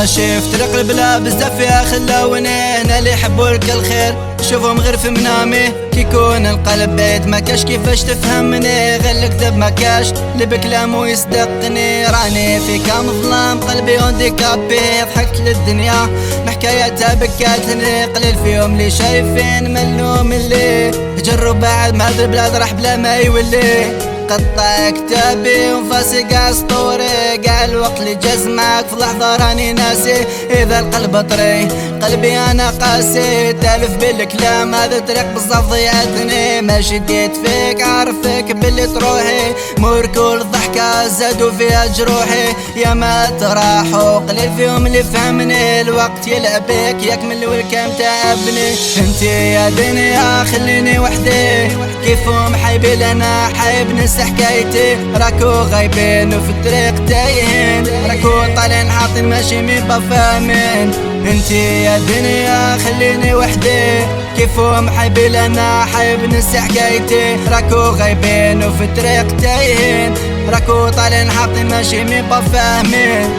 ماشي في طريق البلا بزاف فيها خلاونين اللي يحبوا لك الخير شوفهم غير في منامي كيكون القلب بعيد ما كاش كيفاش تفهمني غير الكذب ما كاش اللي بكلامو يصدقني راني في كام ظلام قلبي هانديكابي ضحكت للدنيا بحكاياتها بكاتني قليل فيهم اللي شايفين ملوم اللي جرب بعد ما هذا البلاد راح بلا ما يولي قطع كتابي وفاسي قاع اسطوري قاع الوقت اللي جزمك في لحظة راني ناسي إذا القلب طري قلبي أنا قاسي تالف بالكلام هذا طريق بزاف ضيعتني ما شديت فيك عارفك باللي تروحي مور كل ضحكة زادوا فيها جروحي يا ما تراحوا قليل فيهم اللي فهمني الوقت يلعب بيك يكمل والكام تعبني انتي يا دنيا خليني وحدي كيفهم حيبي لنا حيب ننسى حكايتي راكو غايبين وفي الطريق تايهين راكو طالعين حاطين ماشي مين بفاهمين انتي يا دنيا خليني وحدي كيفهم حيبي لنا حيب ننسى حكايتي راكو غايبين وفي الطريق تايهين راكو طالعين حاطين ماشي مين بفاهمين